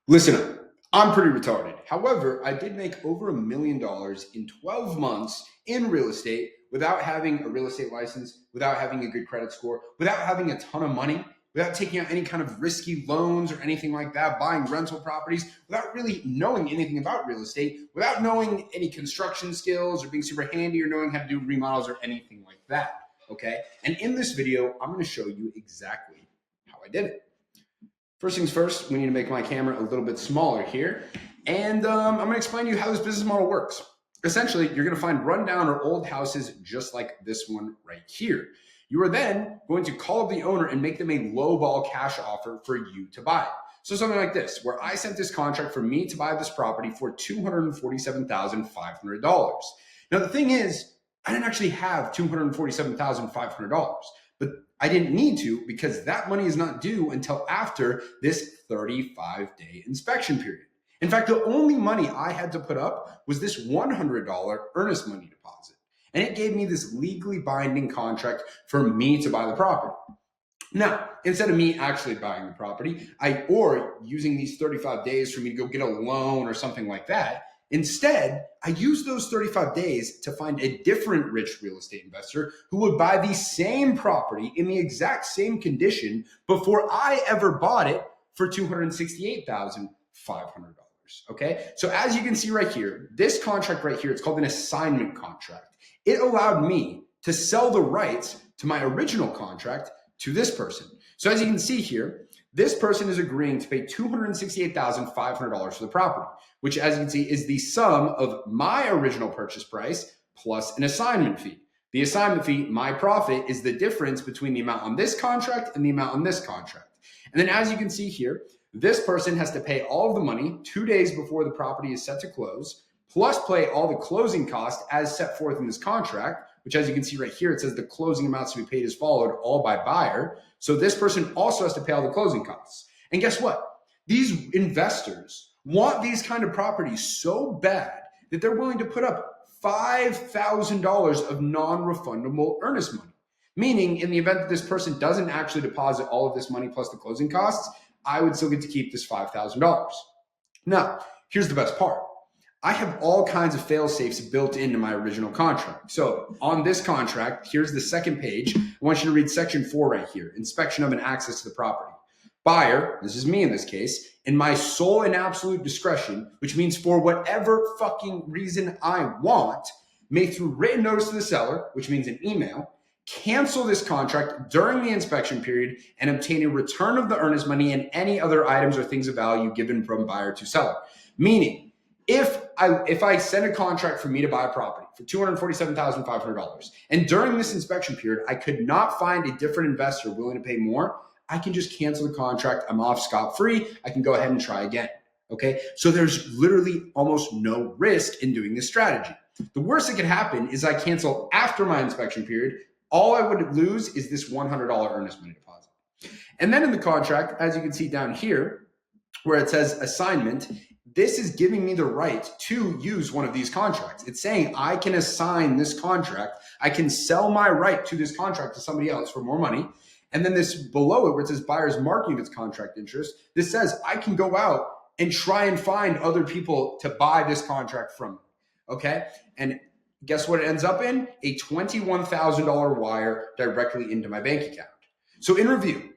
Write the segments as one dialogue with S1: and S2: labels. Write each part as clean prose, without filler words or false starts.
S1: Listen up. I'm pretty retarded. However, I did make over $1 million in 12 months in real estate without having a real estate license, without having a good credit score, without having a ton of money, without taking out any kind of risky loans or anything like that, buying rental properties, without really knowing anything about real estate, without knowing any construction skills or being super handy or knowing how to do remodels or anything like that. Okay. And in this video, I'm going to show you exactly how I did it. First things first, we need to make my camera a little bit smaller here. And I'm going to explain to you how this business model works. Essentially, you're going to find rundown or old houses just like this one right here. You are then going to call up the owner and make them a lowball cash offer for you to buy. So something like this, where I sent this contract for me to buy this property for $247,500. Now, the thing is, I didn't actually have $247,500, but I didn't need to because that money is not due until after this 35-day inspection period. In fact, the only money I had to put up was this $100 earnest money deposit. And it gave me this legally binding contract for me to buy the property. Now, instead of me actually buying the property, or using these 35 days for me to go get a loan or something like that, instead, I used those 35 days to find a different rich real estate investor who would buy the same property in the exact same condition before I ever bought it for $268,500. Okay, so as you can see right here, this contract right here, it's called an assignment contract. It allowed me to sell the rights to my original contract to this person. So as you can see here, this person is agreeing to pay $268,500 for the property, which as you can see is the sum of my original purchase price plus an assignment fee. The assignment fee, my profit, is the difference between the amount on this contract and the amount on this contract. And then as you can see here, this person has to pay all of the money 2 days before the property is set to close, plus pay all the closing costs as set forth in this contract, which as you can see right here, it says the closing amounts to be paid as followed, all by buyer. So this person also has to pay all the closing costs. And guess what? These investors want these kind of properties so bad that they're willing to put up $5,000 of non-refundable earnest money. Meaning in the event that this person doesn't actually deposit all of this money plus the closing costs, I would still get to keep this $5,000. Now, here's the best part. I have all kinds of fail safes built into my original contract. So on this contract, here's the second page. I want you to read section 4 right here, inspection of and access to the property. Buyer, this is me in this case, in my sole and absolute discretion, which means for whatever fucking reason I want, may through written notice to the seller, which means an email, cancel this contract during the inspection period and obtain a return of the earnest money and any other items or things of value given from buyer to seller. Meaning, if I send a contract for me to buy a property for $247,500 and during this inspection period, I could not find a different investor willing to pay more, I can just cancel the contract. I'm off scot-free. I can go ahead and try again. Okay. So there's literally almost no risk in doing this strategy. The worst that could happen is I cancel after my inspection period. All I would lose is this $100 earnest money deposit. And then in the contract, as you can see down here, where it says assignment, this is giving me the right to use one of these contracts. It's saying I can assign this contract. I can sell my right to this contract to somebody else for more money. And then this below it where it says buyer's marking of its contract interest, this says I can go out and try and find other people to buy this contract from me. Okay. And guess what it ends up in? A $21,000 wire directly into my bank account. So in review,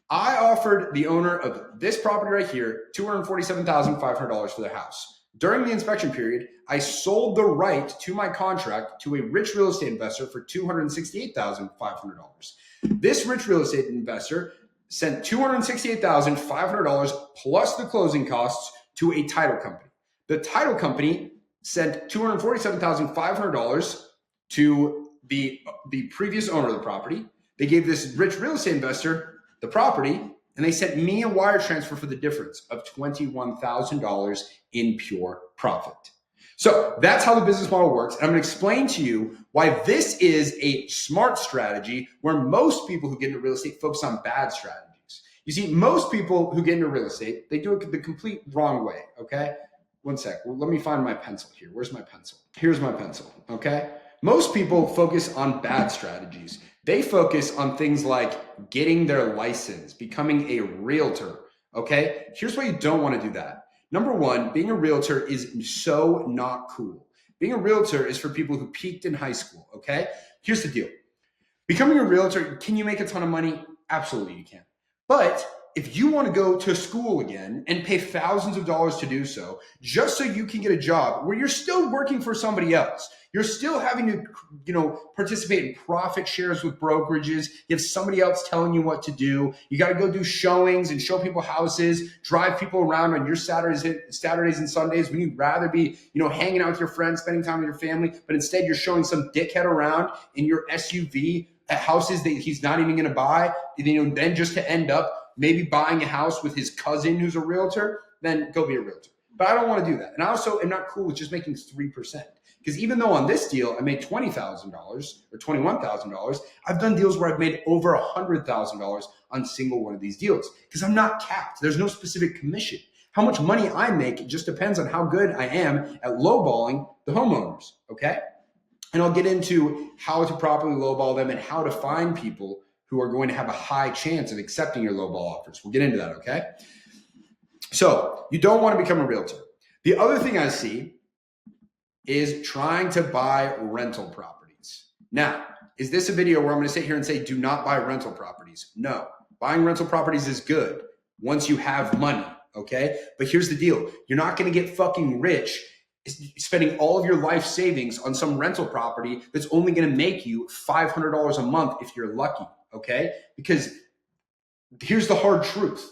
S1: I offered the owner of this property right here $247,500 for their house. During the inspection period, I sold the right to my contract to a rich real estate investor for $268,500. This rich real estate investor sent $268,500 plus the closing costs to a title company. The title company sent $247,500 to the previous owner of the property. They gave this rich real estate investor the property, and they sent me a wire transfer for the difference of $21,000 in pure profit. So that's how the business model works. And I'm going to explain to you why this is a smart strategy where most people who get into real estate focus on bad strategies. You see, most people who get into real estate, they do it the complete wrong way, okay? One sec. Well, let me find my pencil here. Where's my pencil? Here's my pencil, okay? Most people focus on bad strategies. They focus on things like getting their license, becoming a realtor, Okay. Here's why you don't want to do that. Number one, being a realtor is so not cool. Being a realtor is for people who peaked in high school. Okay. Here's the deal. Becoming a realtor, can you make a ton of money? Absolutely, you can. But if you want to go to school again and pay thousands of dollars to do so, just so you can get a job where you're still working for somebody else, you're still having to, participate in profit shares with brokerages. You have somebody else telling you what to do. You got to go do showings and show people houses, drive people around on your Saturdays and Sundays when you'd rather be, hanging out with your friends, spending time with your family, but instead you're showing some dickhead around in your SUV at houses that he's not even going to buy, then just to end up maybe buying a house with his cousin who's a realtor, then go be a realtor. But I don't want to do that. And I also am not cool with just making 3%. Because even though on this deal I made $20,000 or $21,000, I've done deals where I've made over $100,000 on single one of these deals. Because I'm not capped. There's no specific commission. How much money I make just depends on how good I am at lowballing the homeowners, okay? And I'll get into how to properly lowball them and how to find people who are going to have a high chance of accepting your lowball offers. We'll get into that, okay? So you don't want to become a realtor. The other thing I see is trying to buy rental properties. Now, is this a video where I'm going to sit here and say, do not buy rental properties? No, buying rental properties is good once you have money, okay? But here's the deal. You're not going to get fucking rich spending all of your life savings on some rental property that's only going to make you $500 a month if you're lucky, okay? Because here's the hard truth.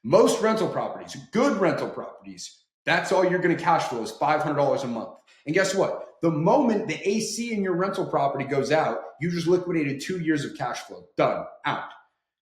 S1: Most rental properties, good rental properties, that's all you're going to cash flow is $500 a month. And guess what? The moment the AC in your rental property goes out, you just liquidated 2 years of cash flow. Done. Out.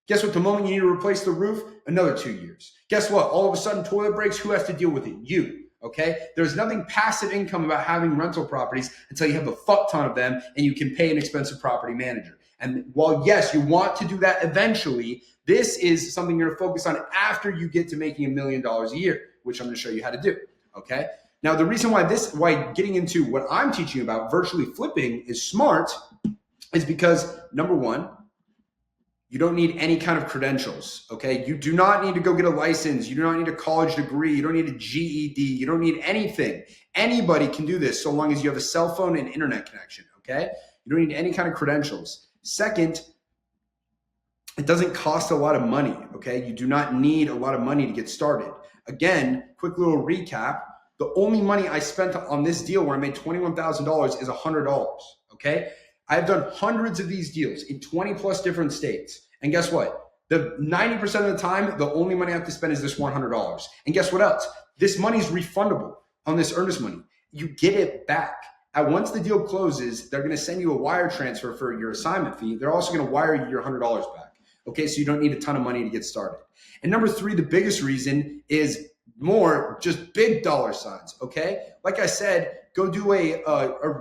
S1: Guess what? The moment you need to replace the roof, another 2 years. Guess what? All of a sudden, toilet breaks. Who has to deal with it? You. Okay? There's nothing passive income about having rental properties until you have a fuck ton of them and you can pay an expensive property manager. And while, yes, you want to do that eventually, this is something you're going to focus on after you get to making $1 million a year, which I'm going to show you how to do. Okay? Now, the reason why getting into what I'm teaching about virtually flipping is smart is because, number one, you don't need any kind of credentials, okay? You do not need to go get a license. You do not need a college degree. You don't need a GED. You don't need anything. Anybody can do this so long as you have a cell phone and internet connection, okay? You don't need any kind of credentials. Second, it doesn't cost a lot of money, okay? You do not need a lot of money to get started. Again, quick little recap. The only money I spent on this deal where I made $21,000 is $100, okay? I've done hundreds of these deals in 20 plus different states. And guess what? The 90% of the time, the only money I have to spend is this $100. And guess what else? This money is refundable on this earnest money. You get it back. And once the deal closes, they're going to send you a wire transfer for your assignment fee. They're also going to wire you your $100 back. Okay, so you don't need a ton of money to get started. And number three, the biggest reason is more just big dollar signs, okay? Like I said, go do a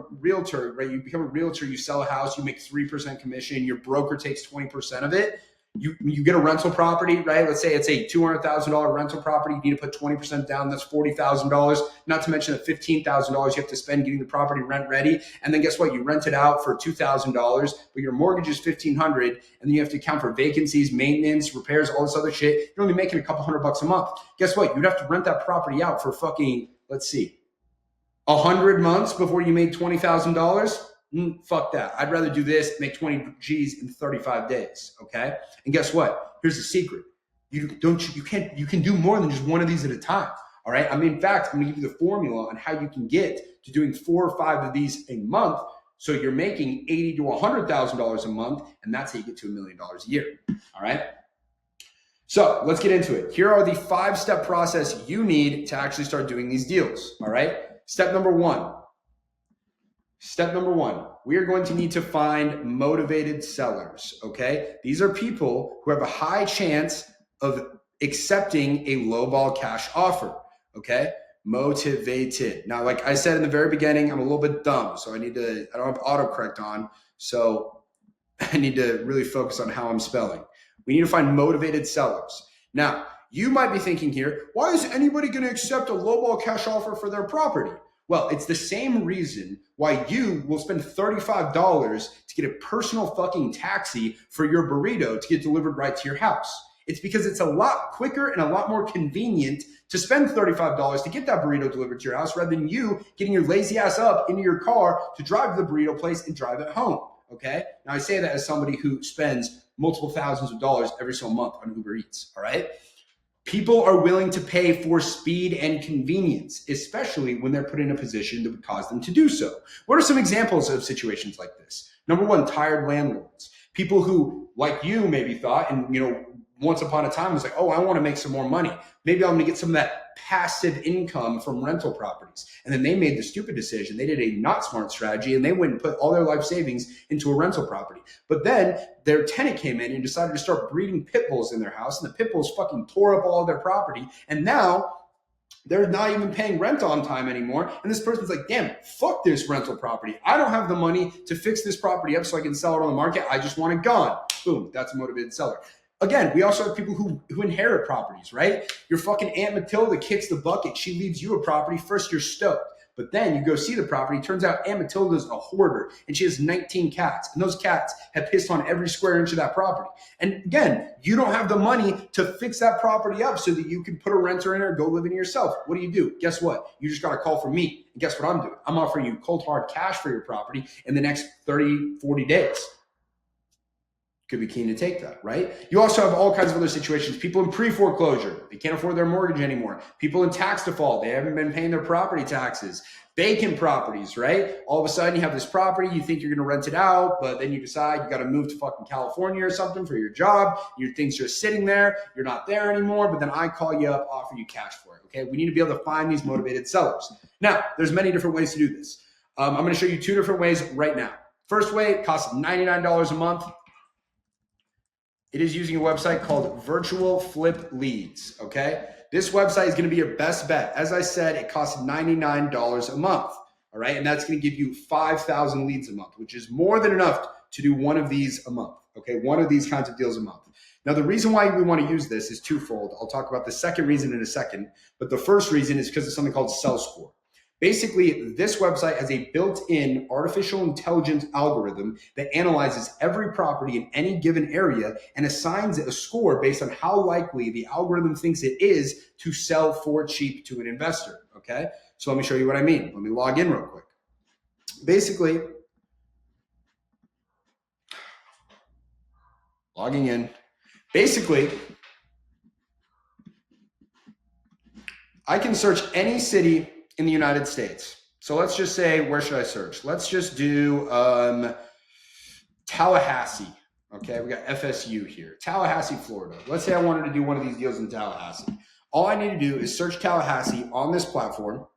S1: realtor, right? You become a realtor, you sell a house, you make 3% commission, your broker takes 20% of it. You get a rental property, right? Let's say it's a $200,000 rental property. You need to put 20% down. That's $40,000. Not to mention the $15,000 you have to spend getting the property rent ready. And then guess what? You rent it out for $2,000, but your mortgage is $1,500, and then you have to account for vacancies, maintenance, repairs, all this other shit. You're only making a couple $100 a month. Guess what? You'd have to rent that property out for fucking, let's see, 100 months before you made $20,000. Fuck that. I'd rather do this, make 20 G's in 35 days. Okay. And guess what? Here's the secret. You can do more than just one of these at a time. All right. I mean, in fact, I'm going to give you the formula on how you can get to doing 4 or 5 of these a month. So you're making $80,000 to $100,000 a month. And that's how you get to $1 million a year. All right. So let's get into it. Here are the 5-step process you need to actually start doing these deals. All right. Step number one, we are going to need to find motivated sellers, okay? These are people who have a high chance of accepting a lowball cash offer, okay? Motivated. Now, like I said in the very beginning, I'm a little bit dumb, so I don't have autocorrect on, so I need to really focus on how I'm spelling. We need to find motivated sellers. Now, you might be thinking here, why is anybody going to accept a lowball cash offer for their property? Well, it's the same reason why you will spend $35 to get a personal fucking taxi for your burrito to get delivered right to your house. It's because it's a lot quicker and a lot more convenient to spend $35 to get that burrito delivered to your house rather than you getting your lazy ass up into your car to drive to the burrito place and drive it home. Okay. Now I say that as somebody who spends multiple thousands of dollars every single month on Uber Eats. All right. People are willing to pay for speed and convenience, especially when they're put in a position that would cause them to do so. What are some examples of situations like this? Number one, tired landlords. People who, like you, maybe thought, and once upon a time was like, oh, I want to make some more money. Maybe I'm going to get some of that passive income from rental properties. And then they made the stupid decision. They did a not smart strategy and they went and put all their life savings into a rental property. But then their tenant came in and decided to start breeding pit bulls in their house, and the pit bulls fucking tore up all of their property. And now they're not even paying rent on time anymore. And this person's like, damn, fuck this rental property. I don't have the money to fix this property up so I can sell it on the market. I just want it gone. Boom, that's a motivated seller. Again, we also have people who inherit properties, right? Your fucking Aunt Matilda kicks the bucket. She leaves you a property. First, you're stoked. But then you go see the property. Turns out Aunt Matilda's a hoarder and she has 19 cats. And those cats have pissed on every square inch of that property. And again, you don't have the money to fix that property up so that you can put a renter in or go live in it yourself. What do? Guess what? You just got a call from me. And guess what I'm doing? I'm offering you cold hard cash for your property in the next 30, 40 days. Could be keen to take that, right? You also have all kinds of other situations. People in pre-foreclosure, they can't afford their mortgage anymore. People in tax default, they haven't been paying their property taxes. Vacant properties, right? All of a sudden you have this property, you think you're going to rent it out, but then you decide you got to move to fucking California or something for your job. Your thing's just sitting there. You're not there anymore, but then I call you up, offer you cash for it, okay? We need to be able to find these motivated sellers. Now, there's many different ways to do this. I'm going to show you two different ways right now. First way, it costs $99 a month. It is using a website called Virtual Flip Leads, okay? This website is going to be your best bet. As I said, it costs $99 a month, all right? And that's going to give you 5,000 leads a month, which is more than enough to do one of these a month, okay? One of these kinds of deals a month. Now, the reason why we want to use this is twofold. I'll talk about the second reason in a second, but the first reason is because of something called Sell Score. Basically, this website has a built-in artificial intelligence algorithm that analyzes every property in any given area and assigns it a score based on how likely the algorithm thinks it is to sell for cheap to an investor, okay? So let me show you what I mean. Let me log in real quick. Basically, logging in. Basically, I can search any city in the United States. So let's just say, where should I search? Let's just do Tallahassee. Okay, we got FSU here. Tallahassee, Florida. Let's say I wanted to do one of these deals in Tallahassee. All I need to do is search Tallahassee on this platform,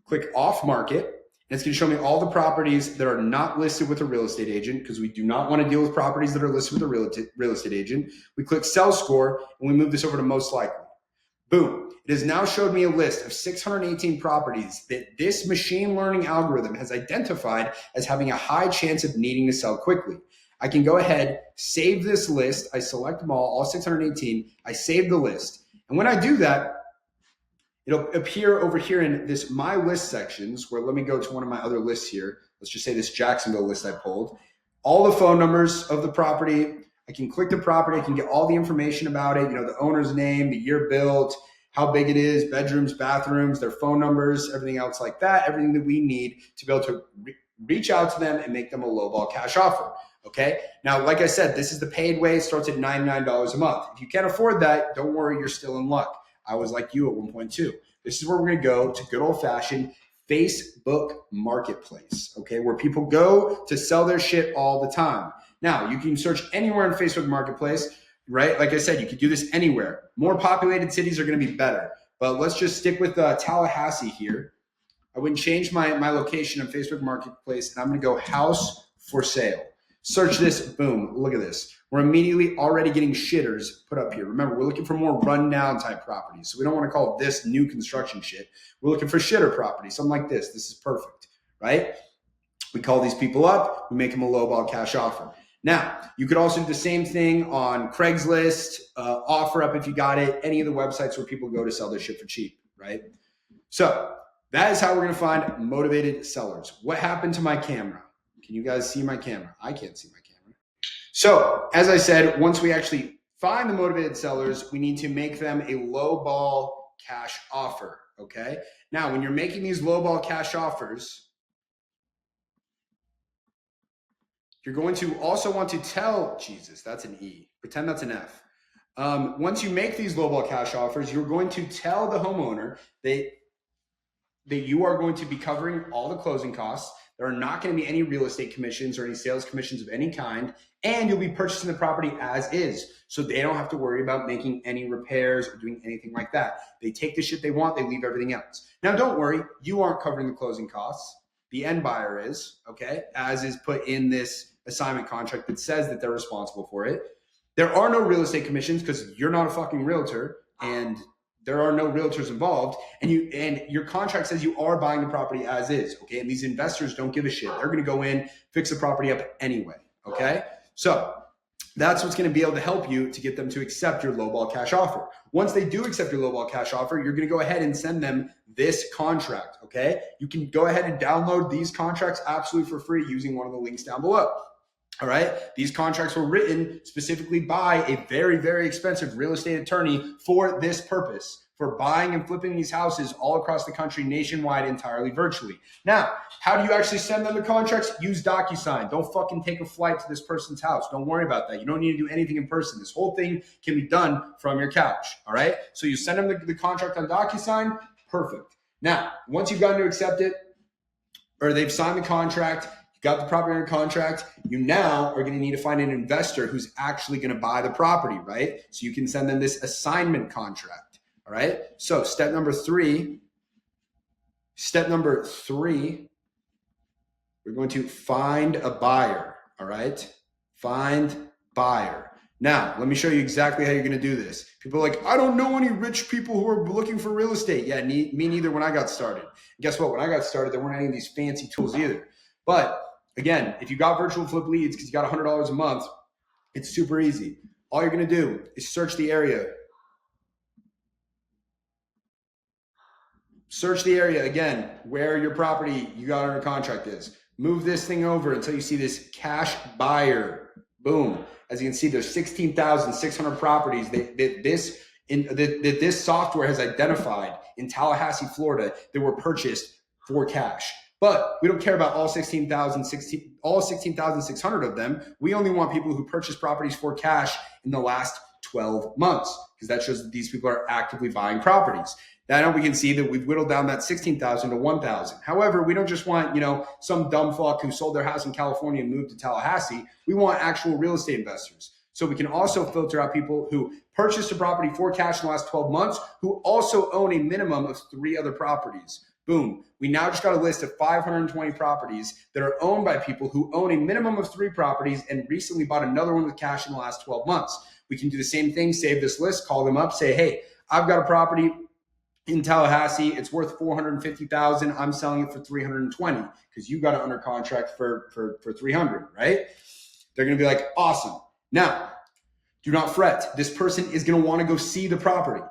S1: click off market, and it's going to show me all the properties that are not listed with a real estate agent because we do not want to deal with properties that are listed with a real estate agent. We click sell score and we move this over to most likely. Boom. It has now showed me a list of 618 properties that this machine learning algorithm has identified as having a high chance of needing to sell quickly. I can go ahead, save this list. I select them all 618. I save the list. And when I do that, it'll appear over here in this My List sections where let me go to one of my other lists here. Let's just say this Jacksonville list I pulled. All the phone numbers of the property. I can click the property. I can get all the information about it. The owner's name, the year built, how big it is, bedrooms, bathrooms, their phone numbers, everything else like that, everything that we need to be able to reach out to them and make them a lowball cash offer, okay? Now, like I said, this is the paid way. It starts at $99 a month. If you can't afford that, don't worry, you're still in luck. I was like you at one point too. This is where we're gonna go to good old-fashioned Facebook Marketplace, okay, where people go to sell their shit all the time. Now, you can search anywhere in Facebook Marketplace, right? Like I said, you could do this anywhere. More populated cities are going to be better. But let's just stick with Tallahassee here. I wouldn't change my location on Facebook Marketplace, and I'm going to go house for sale. Search this, boom, look at this. We're immediately already getting shitters put up here. Remember, we're looking for more rundown type properties. So we don't want to call this new construction shit. We're looking for shitter properties, something like this. This is perfect, right? We call these people up. We make them a lowball cash offer. Now, you could also do the same thing on Craigslist, OfferUp if you got it, any of the websites where people go to sell their shit for cheap, right? So that is how we're going to find motivated sellers. What happened to my camera? Can you guys see my camera? I can't see my camera. So as I said, once we actually find the motivated sellers, we need to make them a low ball cash offer, okay? Now, when you're making these low ball cash offers, you're going to also want to tell, Jesus, that's an E, pretend that's an F. Once you make these low ball cash offers, you're going to tell the homeowner that you are going to be covering all the closing costs. There are not going to be any real estate commissions or any sales commissions of any kind, and you'll be purchasing the property as is. So they don't have to worry about making any repairs or doing anything like that. They take the shit they want, they leave everything else. Now, don't worry, you aren't covering the closing costs. The end buyer is, okay, as is put in this assignment contract that says that they're responsible for it. There are no real estate commissions because you're not a fucking realtor, and there are no realtors involved, and your contract says you are buying the property as is, okay? And these investors don't give a shit. They're going to go in, fix the property up anyway, okay? So that's what's going to be able to help you to get them to accept your lowball cash offer. Once they do accept your lowball cash offer, you're going to go ahead and send them this contract, okay? You can go ahead and download these contracts absolutely for free using one of the links down below. All right. These contracts were written specifically by a very, very expensive real estate attorney for this purpose, for buying and flipping these houses all across the country, nationwide, entirely virtually. Now, how do you actually send them the contracts? Use DocuSign. Don't fucking take a flight to this person's house. Don't worry about that. You don't need to do anything in person. This whole thing can be done from your couch. All right. So you send them the contract on DocuSign. Perfect. Now, once you've gotten to accept it, or they've signed the contract, you got the property under contract, you now are going to need to find an investor who's actually going to buy the property, right? So you can send them this assignment contract, all right? So step number three, we're going to find a buyer, all right? Find buyer. Now, let me show you exactly how you're going to do this. People are like, I don't know any rich people who are looking for real estate. Yeah, me neither when I got started. And guess what? When I got started, there weren't any of these fancy tools either. But again, if you got virtual flip leads because you got $100 a month, it's super easy. All you're going to do is search the area. Search the area again where your property you got under contract is. Move this thing over until you see this cash buyer. Boom. As you can see, there's 16,600 properties that this software has identified in Tallahassee, Florida, that were purchased for cash. But we don't care about all 16,600 of them. We only want people who purchase properties for cash in the last 12 months, because that shows that these people are actively buying properties. Now we can see that we've whittled down that 16,000 to 1,000. However, we don't just want, some dumb fuck who sold their house in California and moved to Tallahassee. We want actual real estate investors. So we can also filter out people who purchased a property for cash in the last 12 months, who also own a minimum of 3 other properties. Boom. We now just got a list of 520 properties that are owned by people who own a minimum of 3 properties and recently bought another one with cash in the last 12 months. We can do the same thing, save this list, call them up, say, hey, I've got a property in Tallahassee. It's worth $450,000. I'm selling it for $320 because you got it under contract for $300, right? They're going to be like, awesome. Now, do not fret. This person is going to want to go see the property.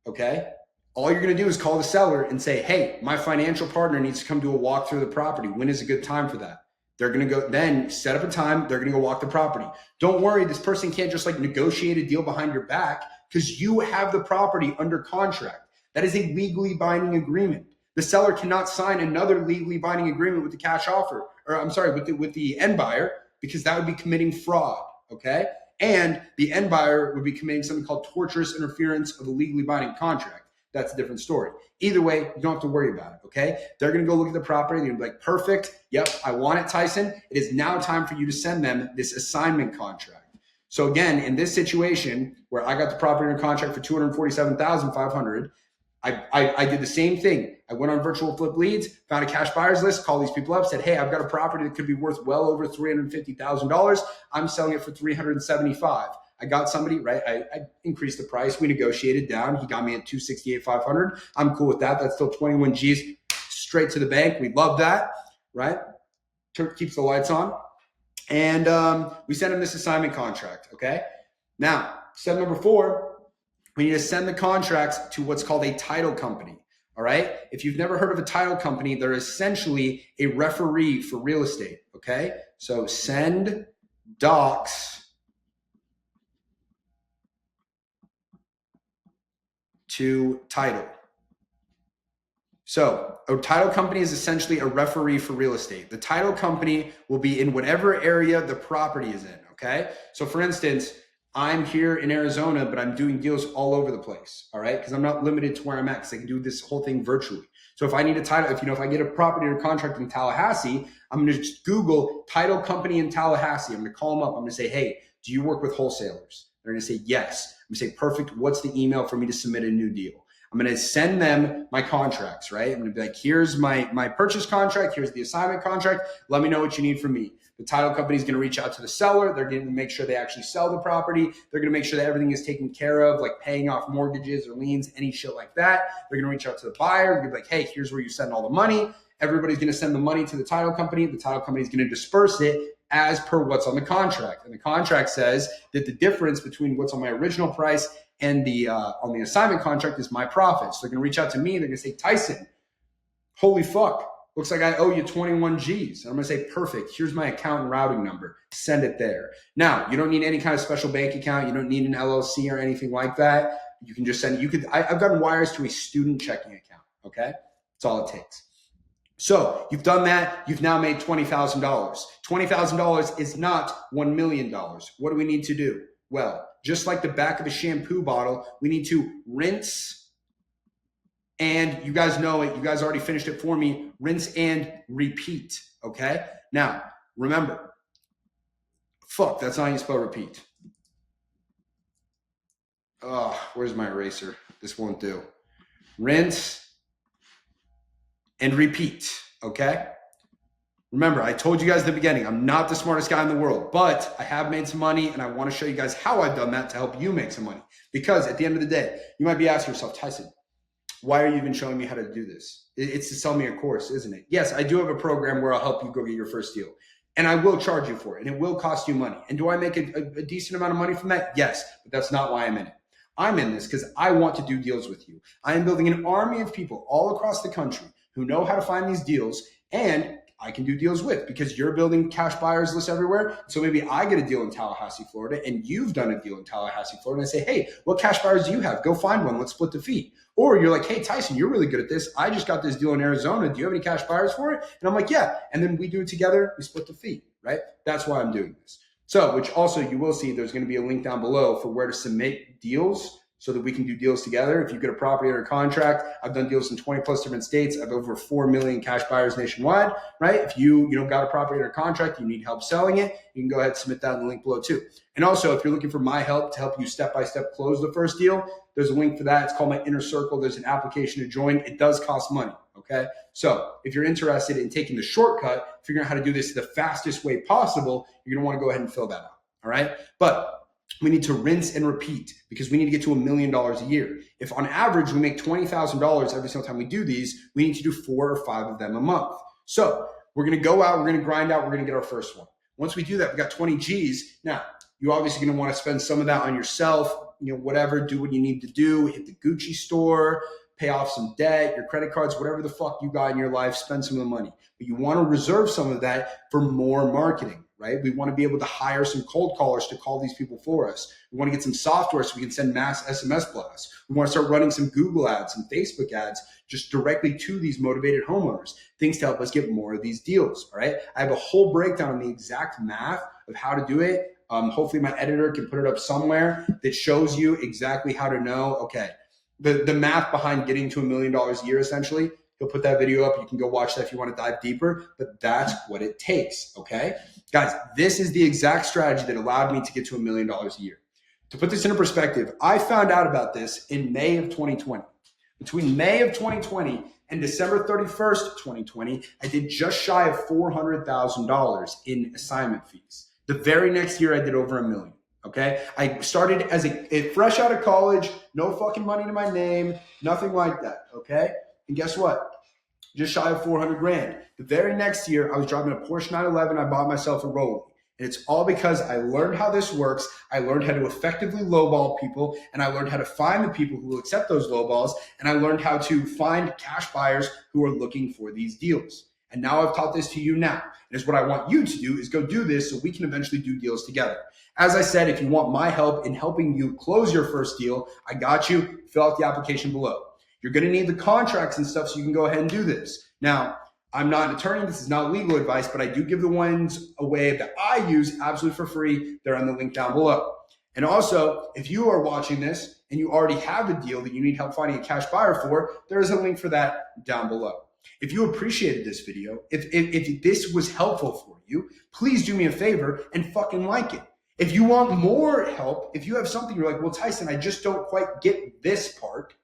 S1: Okay? All you're going to do is call the seller and say, hey, my financial partner needs to come do a walk through the property. When is a good time for that? They're going to go then set up a time. They're going to go walk the property. Don't worry. This person can't just negotiate a deal behind your back because you have the property under contract. That is a legally binding agreement. The seller cannot sign another legally binding agreement with the cash offer, or I'm sorry, with the end buyer, because that would be committing fraud. Okay. And the end buyer would be committing something called tortious interference of a legally binding contract. That's a different story. Either way, you don't have to worry about it, okay? They're going to go look at the property. They're going to be like, perfect. Yep, I want it, Tyson. It is now time for you to send them this assignment contract. So again, in this situation where I got the property under contract for $247,500, I did the same thing. I went on virtual flip leads, found a cash buyers list, called these people up, said, hey, I've got a property that could be worth well over $350,000. I'm selling it for $375,000. I got somebody, right? I increased the price. We negotiated down. He got me at $268,500. I'm cool with that. That's still 21 G's straight to the bank. We love that, right? Keeps the lights on. And we sent him this assignment contract, okay? Now, step number 4, we need to send the contracts to what's called a title company, all right? If you've never heard of a title company, they're essentially a referee for real estate, okay? So send docs to title. So a title company is essentially a referee for real estate. The title company will be in whatever area the property is in, okay? So for instance, I'm here in Arizona, but I'm doing deals all over the place, all right? Because I'm not limited to where I'm at, because I can do this whole thing virtually. So if I need a title, if I get a property or contract in Tallahassee, I'm going to just Google title company in Tallahassee. I'm going to call them up. I'm going to say, hey, do you work with wholesalers? They're going to say, yes. I'm going to say, perfect. What's the email for me to submit a new deal? I'm going to send them my contracts, right? I'm going to be like, here's my purchase contract. Here's the assignment contract. Let me know what you need from me. The title company is going to reach out to the seller. They're going to make sure they actually sell the property. They're going to make sure that everything is taken care of, like paying off mortgages or liens, any shit like that. They're going to reach out to the buyer. They're going to be like, hey, here's where you send all the money. Everybody's going to send the money to the title company. The title company is going to disperse it as per what's on the contract. And the contract says that the difference between what's on my original price and the on the assignment contract is my profit. So they're going to reach out to me. They're going to say, Tyson, holy fuck, looks like I owe you 21 G's. And I'm going to say, perfect. Here's my account and routing number. Send it there. Now, you don't need any kind of special bank account. You don't need an LLC or anything like that. You can just send it. I've gotten wires to a student checking account. Okay. That's all it takes. So you've done that. You've now made $20,000. $20,000 is not $1 million. What do we need to do? Well, just like the back of a shampoo bottle, we need to rinse, and you guys know it. You guys already finished it for me. Rinse and repeat, okay? Now, remember, fuck, that's not how you spell repeat. Oh, where's my eraser? This won't do. Rinse and repeat, okay? Remember, I told you guys at the beginning, I'm not the smartest guy in the world, but I have made some money, and I want to show you guys how I've done that to help you make some money. Because at the end of the day, you might be asking yourself, Tyson, why are you even showing me how to do this? It's to sell me a course, isn't it? Yes, I do have a program where I'll help you go get your first deal. And I will charge you for it, and it will cost you money. And do I make a decent amount of money from that? Yes, but that's not why I'm in it. I'm in this because I want to do deals with you. I am building an army of people all across the country who know how to find these deals, and I can do deals with, because you're building cash buyers lists everywhere. So maybe I get a deal in Tallahassee, Florida, and you've done a deal in Tallahassee, Florida. And I say, hey, what cash buyers do you have? Go find one. Let's split the fee. Or you're like, hey, Tyson, you're really good at this. I just got this deal in Arizona. Do you have any cash buyers for it? And I'm like, yeah. And then we do it together. We split the fee, right? That's why I'm doing this. So, which also you will see there's going to be a link down below for where to submit deals, so that we can do deals together. If you get a property under contract, I've done deals in 20 plus different states. I have over 4 million cash buyers nationwide, right? If you got a property under contract, you need help selling it, you can go ahead and submit that in the link below too. And also, if you're looking for my help to help you step-by-step close the first deal, there's a link for that. It's called my Inner Circle. There's an application to join. It does cost money, okay? So if you're interested in taking the shortcut, figuring out how to do this the fastest way possible, you're gonna wanna go ahead and fill that out, all right? But we need to rinse and repeat, because we need to get to $1 million a year. If on average we make $20,000 every single time we do these, we need to do 4 or 5 of them a month. So we're going to go out, we're going to grind out, we're going to get our first one. Once we do that, we got 20 G's. Now, you're obviously going to want to spend some of that on yourself, whatever, do what you need to do, hit the Gucci store, pay off some debt, your credit cards, whatever the fuck you got in your life, spend some of the money. But you want to reserve some of that for more marketing. Right? We want to be able to hire some cold callers to call these people for us. We want to get some software so we can send mass SMS blasts. We want to start running some Google ads and Facebook ads just directly to these motivated homeowners, things to help us get more of these deals. All right. I have a whole breakdown on the exact math of how to do it. Hopefully my editor can put it up somewhere that shows you exactly how to know, okay, the math behind getting to $1 million a year, essentially. He'll put that video up. You can go watch that if you want to dive deeper, but that's what it takes, okay? Guys, this is the exact strategy that allowed me to get to $1 million a year. To put this into perspective, I found out about this in May of 2020. Between May of 2020 and December 31st, 2020, I did just shy of $400,000 in assignment fees. The very next year, I did over $1 million. Okay, I started as a fresh out of college, no fucking money to my name, nothing like that. Okay. And guess what? Just shy of 400 grand. The very next year, I was driving a Porsche 911. I bought myself a Rollie. And it's all because I learned how this works. I learned how to effectively lowball people, and I learned how to find the people who will accept those lowballs. And I learned how to find cash buyers who are looking for these deals. And now I've taught this to you now. And it's what I want you to do is go do this so we can eventually do deals together. As I said, if you want my help in helping you close your first deal, I got you. Fill out the application below. You're going to need the contracts and stuff so you can go ahead and do this. Now, I'm not an attorney. This is not legal advice, but I do give the ones away that I use absolutely for free. They're on the link down below. And also, if you are watching this and you already have a deal that you need help finding a cash buyer for, there is a link for that down below. If you appreciated this video, if this was helpful for you, please do me a favor and fucking like it. If you want more help, if you have something you're like, well, Tyson, I just don't quite get this part,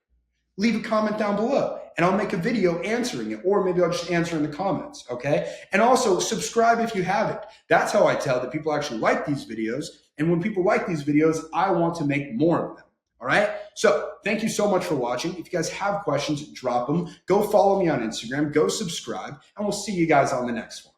S1: leave a comment down below and I'll make a video answering it, or maybe I'll just answer in the comments, okay? And also subscribe if you haven't. That's how I tell that people actually like these videos. And when people like these videos, I want to make more of them, all right? So thank you so much for watching. If you guys have questions, drop them. Go follow me on Instagram, go subscribe, and we'll see you guys on the next one.